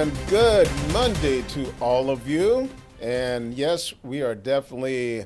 And good Monday to all of you. And yes, we are definitely,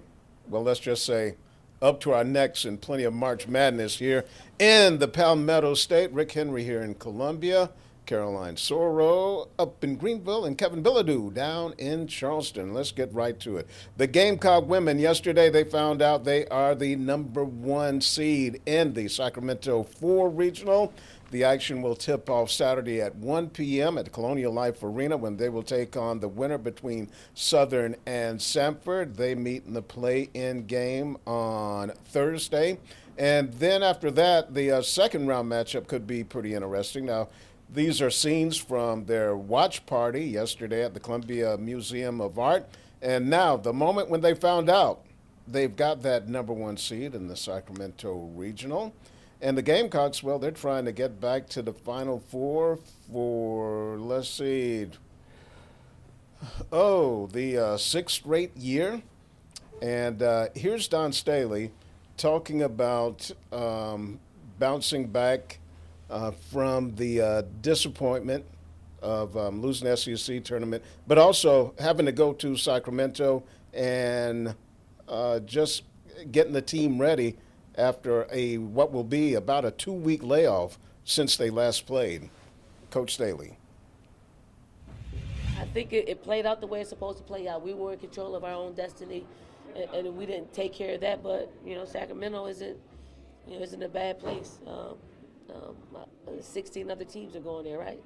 well, let's just say, up to our necks in plenty of March Madness here in the Palmetto State. Rick Henry here in Columbia, Caroline Soro up in Greenville, and Kevin Bilodeau down in Charleston. Let's get right to it. The Gamecock women, yesterday they found out they are the #1 seed in the Sacramento 4 Regional. The action will tip off Saturday at 1 p.m. at the Colonial Life Arena when they will take on the winner between Southern and Samford. They meet in the play-in game on Thursday. And then after that, the second round matchup could be pretty interesting. Now, these are scenes from their watch party yesterday at the Columbia Museum of Art. And now, the moment when they found out they've got that #1 seed in the Sacramento Regional. And the Gamecocks, well, they're trying to get back to the Final Four for, let's see, the sixth straight year. And here's Don Staley talking about bouncing back from the disappointment of losing the SEC tournament, but also having to go to Sacramento and just getting the team ready after what will be about a 2-week layoff since they last played. Coach Staley. I think it played out the way it's supposed to play out. We were in control of our own destiny, and we didn't take care of that. But Sacramento isn't a bad place. 16 other teams are going there, right?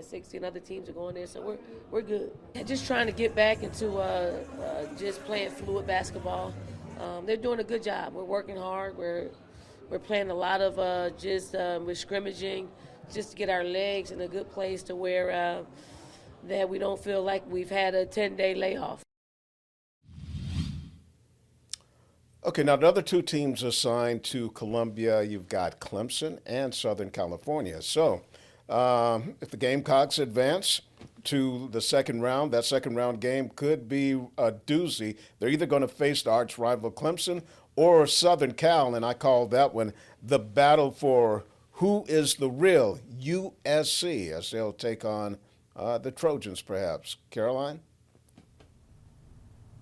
16 other teams are going there, so we're good. And just trying to get back into just playing fluid basketball. They're doing a good job. We're working hard. We're playing a lot of we're scrimmaging just to get our legs in a good place to where that we don't feel like we've had a 10-day layoff. Okay, now the other two teams assigned to Columbia, you've got Clemson and Southern California. So if the Gamecocks advance to the second round, that second round game could be a doozy. They're either going to face the arch rival Clemson or Southern Cal, and I call that one the battle for who is the real USC, as they'll take on the Trojans, perhaps. Caroline?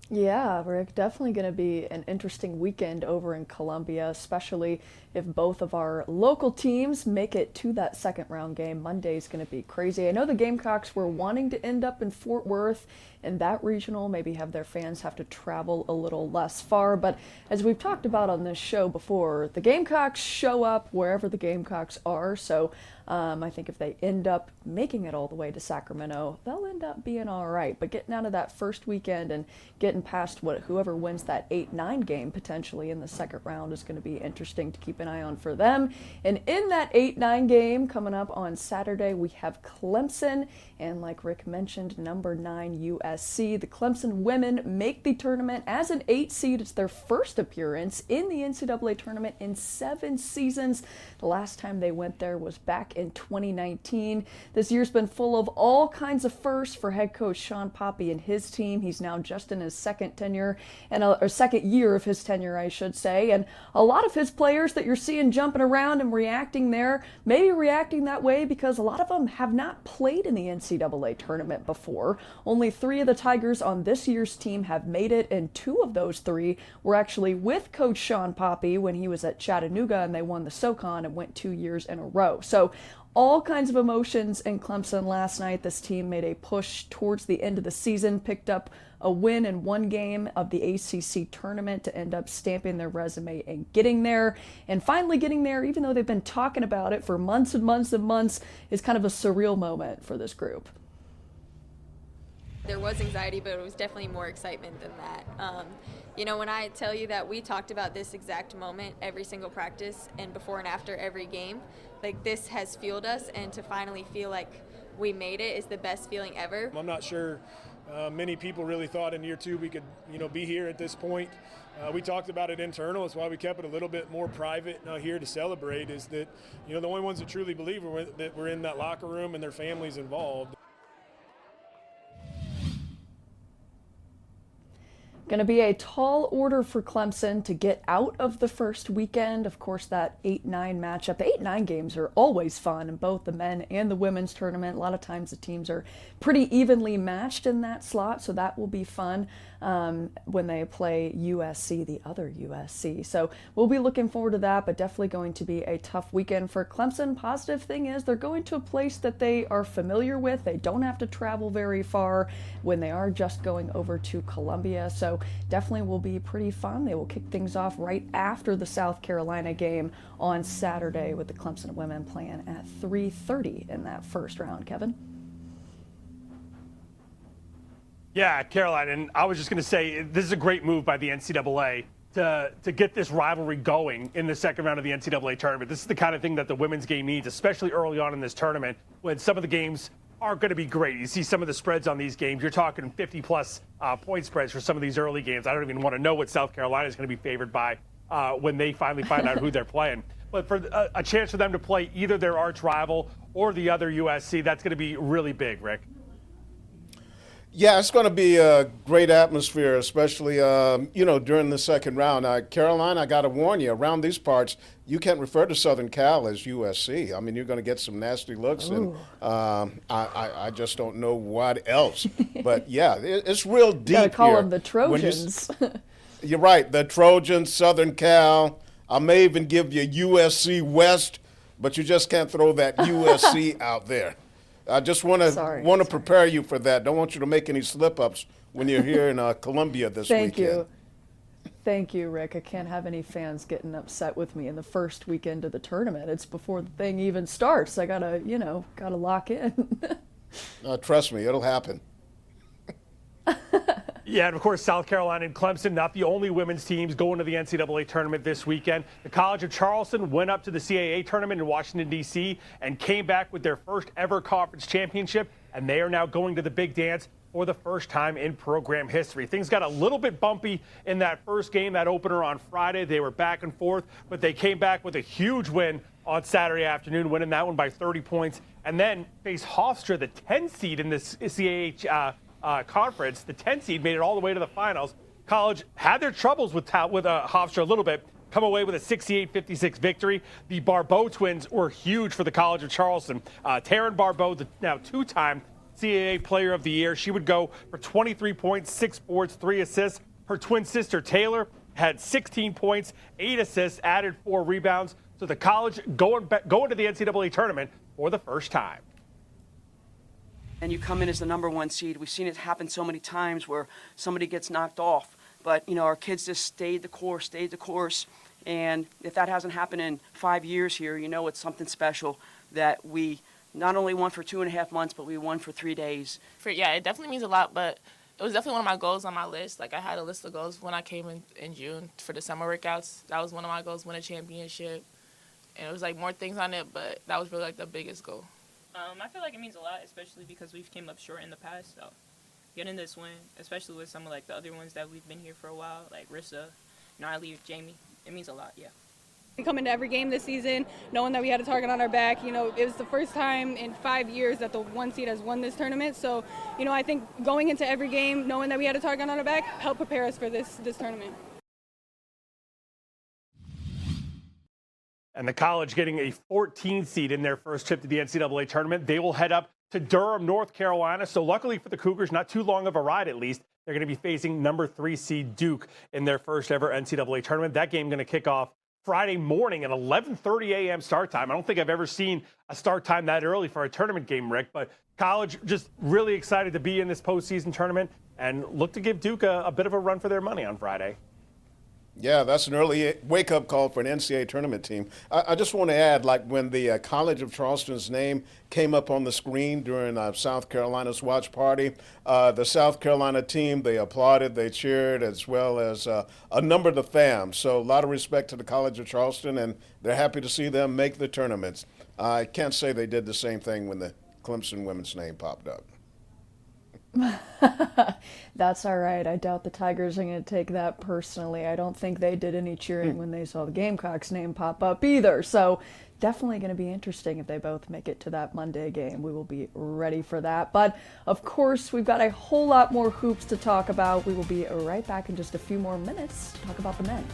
Yeah, Rick, definitely going to be an interesting weekend over in Columbia, especially if both of our local teams make it to that second round game. Monday's going to be crazy. I know the Gamecocks were wanting to end up in Fort Worth in that regional, maybe have their fans have to travel a little less far. But as we've talked about on this show before, the Gamecocks show up wherever the Gamecocks are. So I think if they end up making it all the way to Sacramento, they'll end up being all right. But getting out of that first weekend and getting past whoever wins that 8-9 game potentially in the second round is going to be interesting to keep an eye on for them. And in that 8-9 game coming up on Saturday, we have Clemson. And like Rick mentioned, #9 USC. The Clemson women make the tournament as an 8 seed. It's their first appearance in the NCAA tournament in 7 seasons. The last time they went there was back in 2019. This year's been full of all kinds of firsts for head coach Sean Poppy and his team. He's now just in his second year of his tenure, I should say. And a lot of his players that you're seeing jumping around and reacting there, maybe reacting that way because a lot of them have not played in the NCAA tournament before. Only 3 of the Tigers on this year's team have made it, and 2 of those 3 were actually with Coach Sean Poppy when he was at Chattanooga and they won the SoCon and went 2 years in a row. So all kinds of emotions in Clemson last night. This team made a push towards the end of the season, picked up a win in 1 game of the ACC tournament to end up stamping their resume and getting there. And finally getting there, even though they've been talking about it for months and months and months, is kind of a surreal moment for this group. There was anxiety, but it was definitely more excitement than that. When I tell you that we talked about this exact moment every single practice and before and after every game, like this has fueled us, and to finally feel like we made it is the best feeling ever. I'm not sure many people really thought in year 2 we could, be here at this point. We talked about it internal. That's why we kept it a little bit more private here to celebrate, is that, the only ones that truly believe that we're in that locker room and their families involved. Going to be a tall order for Clemson to get out of the first weekend. Of course, that 8-9 matchup. The 8-9 games are always fun in both the men and the women's tournament. A lot of times the teams are pretty evenly matched in that slot, so that will be fun when they play USC, the other USC. So we'll be looking forward to that, but definitely going to be a tough weekend for Clemson. Positive thing is they're going to a place that they are familiar with. They don't have to travel very far when they are just going over to Columbia. So definitely will be pretty fun. They will kick things off right after the South Carolina game on Saturday with the Clemson women playing at 3:30 in that first round. Kevin? Yeah, Caroline, and I was just going to say this is a great move by the NCAA to get this rivalry going in the second round of the NCAA tournament. This is the kind of thing that the women's game needs, especially early on in this tournament when some of the games aren't going to be great. You see some of the spreads on these games. You're talking 50-plus point spreads for some of these early games. I don't even want to know what South Carolina is going to be favored by when they finally find out who they're playing. But for a chance for them to play either their arch rival or the other USC, that's going to be really big, Rick. Yeah, it's going to be a great atmosphere, especially, during the second round. Caroline, I got to warn you, around these parts, you can't refer to Southern Cal as USC. I mean, you're going to get some nasty looks, and I just don't know what else. But, yeah, it's real deep here. Gotta call them the Trojans. You're right, the Trojans, Southern Cal. I may even give you USC West, but you just can't throw that USC out there. I just want to prepare you for that. Don't want you to make any slip-ups when you're here in Columbia this weekend. Thank you, Rick. I can't have any fans getting upset with me in the first weekend of the tournament. It's before the thing even starts. I gotta lock in. Trust me, it'll happen. Yeah, and of course, South Carolina and Clemson, not the only women's teams going to the NCAA tournament this weekend. The College of Charleston went up to the CAA tournament in Washington, D.C., and came back with their first ever conference championship, and they are now going to the big dance for the first time in program history. Things got a little bit bumpy in that first game, that opener on Friday. They were back and forth, but they came back with a huge win on Saturday afternoon, winning that one by 30 points, and then faced Hofstra, the 10 seed in this CAA conference. The 10 seed made it all the way to the finals. College had their troubles with Hofstra a little bit, come away with a 68-56 victory. The Barbeau twins were huge for the College of Charleston. Taryn Barbeau, the now two-time CAA Player of the Year, she would go for 23 points, 6 boards, 3 assists. Her twin sister Taylor had 16 points, 8 assists, added 4 rebounds. So the College going to the NCAA tournament for the first time. And you come in as the number 1 seed. We've seen it happen so many times where somebody gets knocked off. But, our kids just stayed the course. And if that hasn't happened in 5 years here, it's something special that we not only won for 2.5 months, but we won for 3 days. It definitely means a lot, but it was definitely one of my goals on my list. Like, I had a list of goals when I came in June for the summer workouts. That was one of my goals, win a championship. And it was, more things on it, but that was really, the biggest goal. I feel like it means a lot, especially because we've came up short in the past. So getting this win, especially with some of the other ones that we've been here for a while, like Rissa, Niley, Jamie, it means a lot, yeah. We come into every game this season knowing that we had a target on our back. It was the first time in 5 years that the 1 seed has won this tournament. So, I think going into every game knowing that we had a target on our back helped prepare us for this tournament. And the College getting a 14 seed in their first trip to the NCAA tournament. They will head up to Durham, North Carolina. So luckily for the Cougars, not too long of a ride at least. They're going to be facing number 3 seed Duke in their first ever NCAA tournament. That game going to kick off Friday morning at 11:30 a.m. start time. I don't think I've ever seen a start time that early for a tournament game, Rick. But College just really excited to be in this postseason tournament and look to give Duke a bit of a run for their money on Friday. Yeah, that's an early wake-up call for an NCAA tournament team. I just want to add, when the College of Charleston's name came up on the screen during South Carolina's watch party, the South Carolina team, they applauded, they cheered, as well as a number of the fans. So a lot of respect to the College of Charleston, and they're happy to see them make the tournaments. I can't say they did the same thing when the Clemson women's name popped up. That's all right. I doubt the Tigers are going to take that personally. I don't think they did any cheering when they saw the Gamecocks name pop up either. So definitely going to be interesting if they both make it to that Monday game. We will be ready for that. But of course, we've got a whole lot more hoops to talk about. We will be right back in just a few more minutes to talk about the men.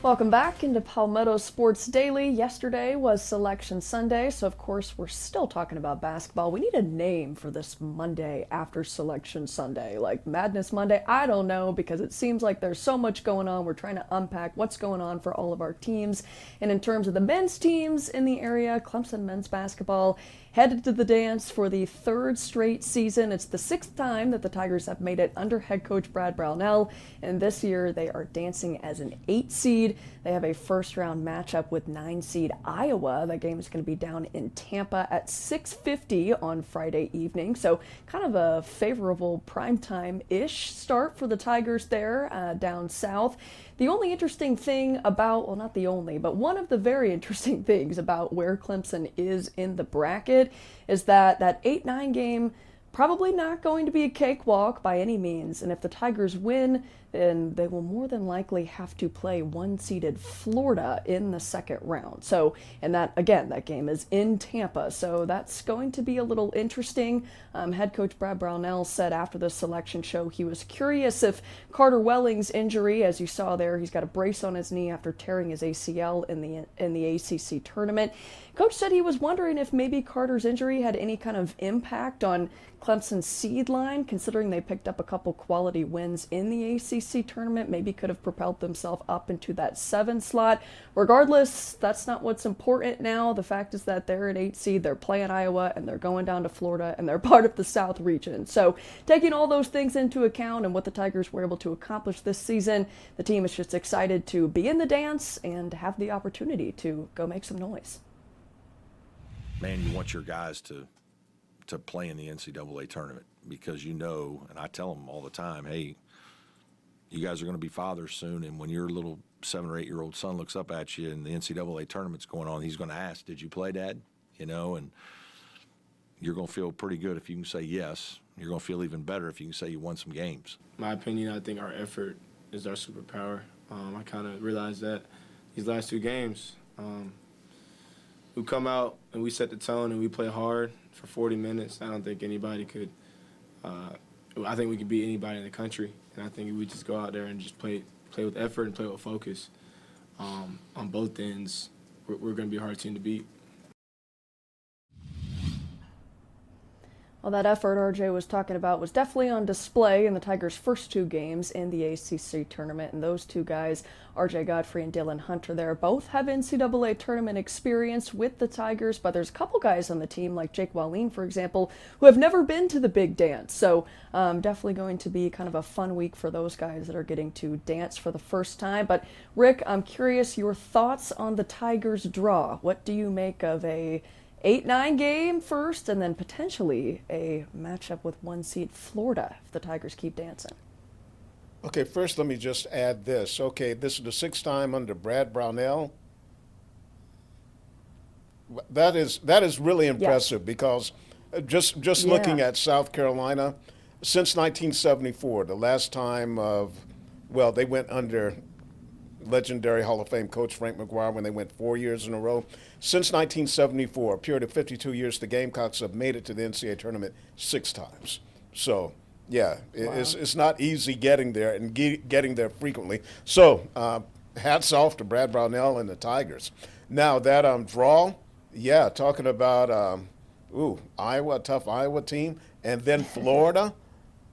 Welcome back into Palmetto Sports Daily. Yesterday was Selection Sunday, so of course we're still talking about basketball. We need a name for this Monday after Selection Sunday, like Madness Monday. I don't know, because it seems like there's so much going on. We're trying to unpack what's going on for all of our teams. And in terms of the men's teams in the area, Clemson men's basketball headed to the dance for the third straight season. It's the sixth time that the Tigers have made it under head coach Brad Brownell, and this year they are dancing as an 8 seed. They have a first-round matchup with 9 seed Iowa. That game is going to be down in Tampa at 6:50 on Friday evening, so kind of a favorable primetime-ish start for the Tigers there down south. The only interesting thing about, well, not the only, but one of the very interesting things about where Clemson is in the bracket is that 8-9 game probably not going to be a cakewalk by any means. And if the Tigers win, then they will more than likely have to play 1-seeded Florida in the second round. So, and that, again, that game is in Tampa. So that's going to be a little interesting. Head coach Brad Brownell said after the selection show he was curious if Carter Welling's injury, as you saw there, he's got a brace on his knee after tearing his ACL in the ACC tournament. Coach said he was wondering if maybe Carter's injury had any kind of impact on Clemson's seed line, considering they picked up a couple quality wins in the ACC tournament, maybe could have propelled themselves up into that 7 slot. Regardless, that's not what's important now. The fact is that they're an 8 seed, they're playing Iowa, and they're going down to Florida, and they're part of the South region. So taking all those things into account and what the Tigers were able to accomplish this season, the team is just excited to be in the dance and have the opportunity to go make some noise. Man, you want your guys to play in the NCAA tournament, because you know, and I tell them all the time, hey, you guys are going to be fathers soon, and when your little 7 or 8 year old son looks up at you and the NCAA tournament's going on, he's going to ask, did you play, Dad? You know, and you're going to feel pretty good if you can say yes. You're going to feel even better if you can say you won some games. My opinion, I think our effort is our superpower. I kind of realized that these last 2 games, we come out and we set the tone and we play hard for 40 minutes. I don't think anybody could I think we could beat anybody in the country. And I think if we just go out there and just play with effort and play with focus on both ends, we're going to be a hard team to beat. Well, that effort RJ was talking about was definitely on display in the Tigers' first 2 games in the ACC tournament. And those 2 guys, RJ Godfrey and Dylan Hunter there, both have NCAA tournament experience with the Tigers. But there's a couple guys on the team, like Jake Wallin, for example, who have never been to the big dance. So definitely going to be kind of a fun week for those guys that are getting to dance for the first time. But Rick, I'm curious your thoughts on the Tigers' draw. What do you make of a 8-9 game first, and then potentially a matchup with 1 seed Florida if the Tigers keep dancing? Okay, first let me just add this. Okay, this is the 6th time under Brad Brownell. That is really impressive, because just looking at South Carolina, since 1974, the last time they went under legendary Hall of Fame coach Frank McGuire when they went 4 years in a row. Since 1974, a period of 52 years, the Gamecocks have made it to the NCAA tournament 6 times. So, yeah, it's not easy getting there and getting there frequently. So, hats off to Brad Brownell and the Tigers. Now, that draw, yeah, talking about, Iowa, a tough Iowa team, and then Florida,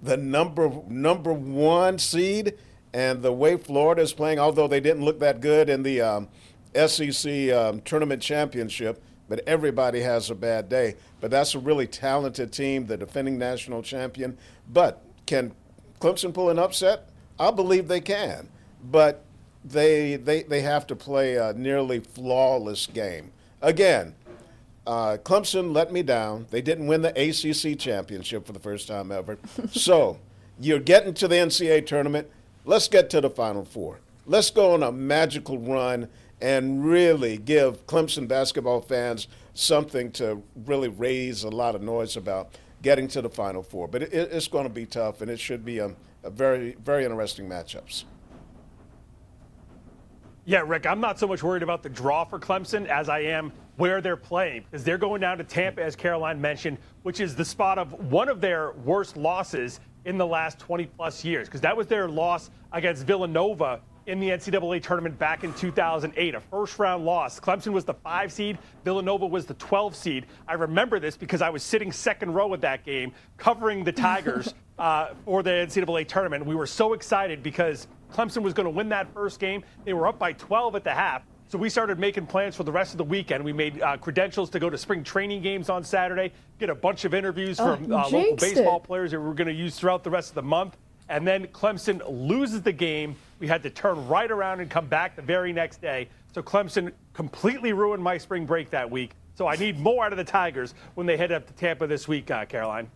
the number 1 seed. And the way Florida is playing, although they didn't look that good in the SEC tournament championship, but everybody has a bad day. But that's a really talented team, the defending national champion. But can Clemson pull an upset? I believe they can. But they have to play a nearly flawless game. Again, Clemson let me down. They didn't win the ACC championship for the first time ever. So you're getting to the NCAA tournament. Let's get to the Final Four. Let's go on a magical run and really give Clemson basketball fans something to really raise a lot of noise about getting to the Final Four. But it's going to be tough, and it should be a very, very interesting matchups. Yeah, Rick, I'm not so much worried about the draw for Clemson as I am where they're playing, because they're going down to Tampa, as Caroline mentioned, which is the spot of one of their worst losses in the last 20-plus years, because that was their loss against Villanova in the NCAA tournament back in 2008, a first-round loss. Clemson was the 5 seed. Villanova was the 12 seed. I remember this because I was sitting second row at that game covering the Tigers for the NCAA tournament. We were so excited because Clemson was going to win that first game. They were up by 12 at the half. So we started making plans for the rest of the weekend. We made credentials to go to spring training games on Saturday, get a bunch of interviews from local baseball players that we're going to use throughout the rest of the month. And then Clemson loses the game. We had to turn right around and come back the very next day. So Clemson completely ruined my spring break that week. So I need more out of the Tigers when they head up to Tampa this week, Caroline.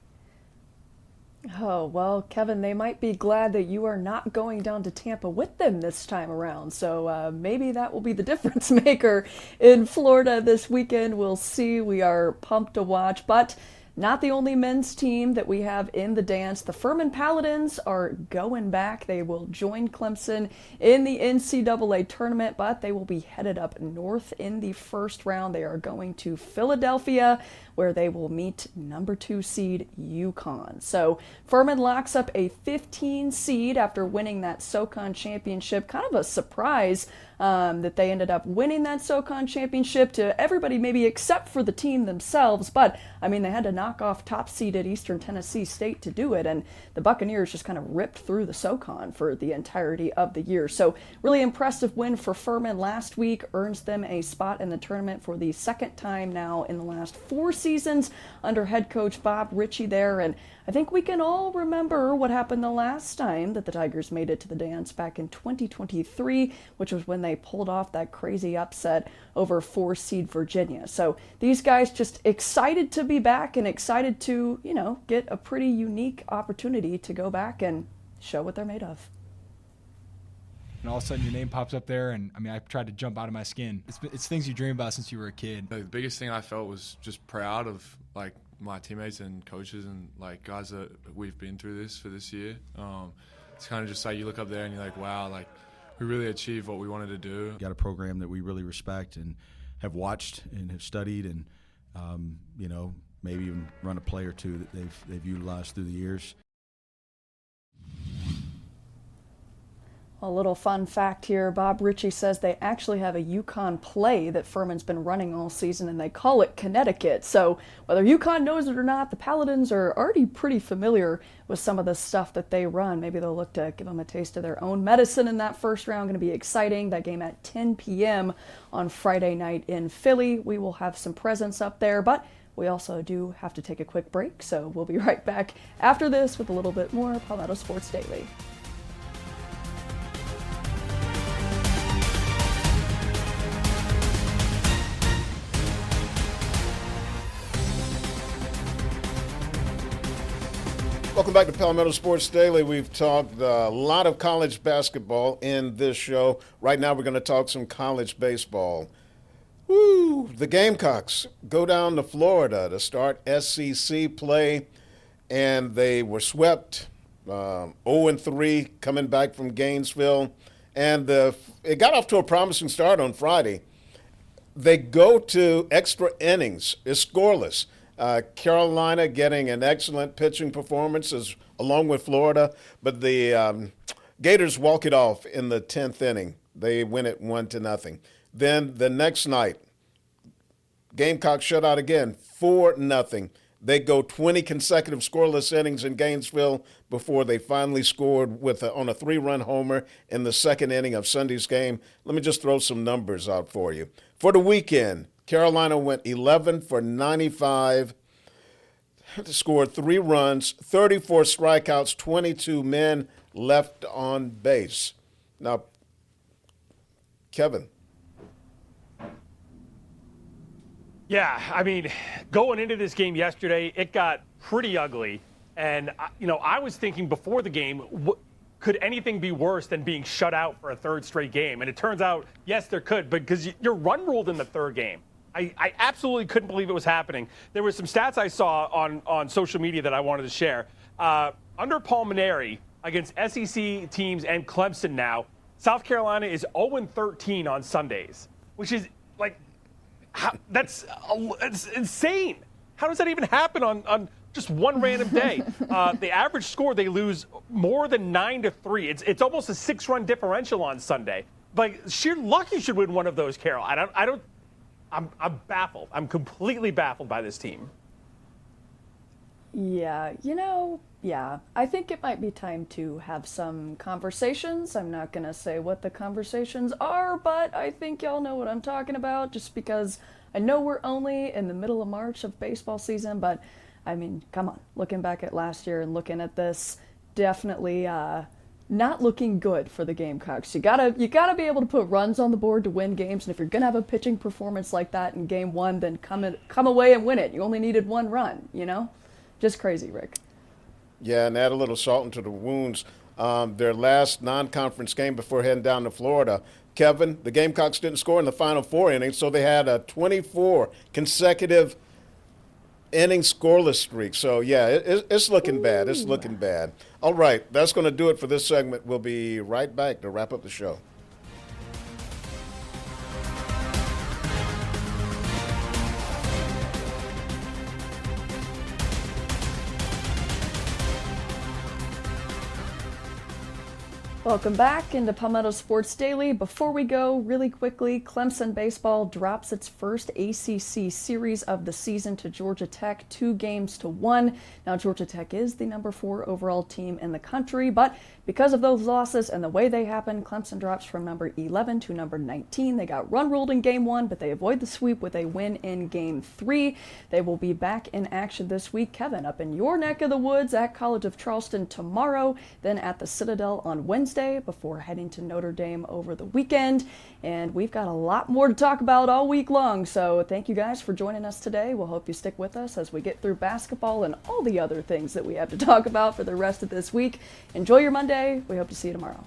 Oh, well, Kevin, they might be glad that you are not going down to Tampa with them this time around. So maybe that will be the difference maker in Florida this weekend. We'll see. We are pumped to watch. But not the only men's team that we have in the dance. The Furman Paladins are going back. They will join Clemson in the NCAA tournament, but they will be headed up north in the first round. They are going to Philadelphia, where they will meet number 2 seed UConn. So Furman locks up a 15 seed after winning that SoCon championship. Kind of a surprise that they ended up winning that SoCon championship to everybody, maybe except for the team themselves. But I mean, they had to knock off top-seeded Eastern Tennessee State to do it, and the Buccaneers just kind of ripped through the SoCon for the entirety of the year. So really impressive win for Furman last week, earns them a spot in the tournament for the second time now in the last 4 seasons under head coach Bob Ritchie there. And I think we can all remember what happened the last time that the Tigers made it to the dance back in 2023, which was when they pulled off that crazy upset over 4-seed Virginia. So these guys just excited to be back and excited to, you know, get a pretty unique opportunity to go back and show what they're made of. And all of a sudden your name pops up there, and I mean, I tried to jump out of my skin. It's things you dream about since you were a kid. The biggest thing I felt was just proud of like my teammates and coaches and like guys that we've been through this for this year. It's kind of just like you look up there and you're like, wow, like we really achieved what we wanted to do. Got a program that we really respect and have watched and have studied, and you know, maybe even run a play or two that they've utilized through the years. A little fun fact here, Bob Ritchie says they actually have a UConn play that Furman's been running all season, and they call it Connecticut. So whether UConn knows it or not, the Paladins are already pretty familiar with some of the stuff that they run. Maybe they'll look to give them a taste of their own medicine in that first round. Going to be exciting. That game at 10 p.m. on Friday night in Philly. We will have some presence up there, but we also do have to take a quick break. So we'll be right back after this with a little bit more Palmetto Sports Daily. Welcome back to Palmetto Sports Daily. We've talked a lot of college basketball in this show. Right now we're going to talk some college baseball. Woo! The Gamecocks go down to Florida to start SEC play, and they were swept 0-3 coming back from Gainesville. And it got off to a promising start on Friday. They go to extra innings. It's scoreless. Carolina getting an excellent pitching performance along with Florida, but the Gators walk it off in the 10th inning. They win it 1-0. Then the next night, Gamecock shut out again, 4-0. They go 20 consecutive scoreless innings in Gainesville before they finally scored on a 3-run homer in the second inning of Sunday's game. Let me just throw some numbers out for you. For the weekend, Carolina went 11 for 95, scored 3 runs, 34 strikeouts, 22 men left on base. Now, Kevin. Yeah, I mean, going into this game yesterday, it got pretty ugly. And, you know, I was thinking before the game, could anything be worse than being shut out for a third straight game? And it turns out, yes, there could, because you're run ruled in the third game. I absolutely couldn't believe it was happening. There were some stats I saw on social media that I wanted to share. Under Palmineri, against SEC teams and Clemson now, South Carolina is 0-13 on Sundays, which is like, it's insane. How does that even happen on just one random day? The average score, they lose more than 9-3. It's almost a 6-run differential on Sunday. Like, sheer luck you should win one of those, Carol. I'm baffled. I'm completely baffled by this team. Yeah, I think it might be time to have some conversations. I'm not going to say what the conversations are, but I think y'all know what I'm talking about, just because I know we're only in the middle of March of baseball season, but I mean, come on. Looking back at last year and looking at this, definitely not looking good for the Gamecocks. You gotta be able to put runs on the board to win games, and if you're gonna have a pitching performance like that in game one, then come away and win it. You only needed one run, Just crazy, Rick. Yeah, and add a little salt into the wounds. Their last non-conference game before heading down to Florida, Kevin, the Gamecocks didn't score in the final 4 innings, so they had a 24 consecutive inning scoreless streak. So, yeah, it's looking bad. It's looking bad. All right, that's going to do it for this segment. We'll be right back to wrap up the show. Welcome back into Palmetto Sports Daily. Before we go, really quickly, Clemson baseball drops its first ACC series of the season to Georgia Tech, 2-1. Now, Georgia Tech is the number 4 overall team in the country, but because of those losses and the way they happened, Clemson drops from number 11 to number 19. They got run ruled in game 1, but they avoid the sweep with a win in game 3. They will be back in action this week, Kevin, up in your neck of the woods at College of Charleston tomorrow, then at the Citadel on Wednesday, before heading to Notre Dame over the weekend. And we've got a lot more to talk about all week long, so thank you guys for joining us today. We'll hope you stick with us as we get through basketball and all the other things that we have to talk about for the rest of this week. Enjoy your Monday. We hope to see you tomorrow.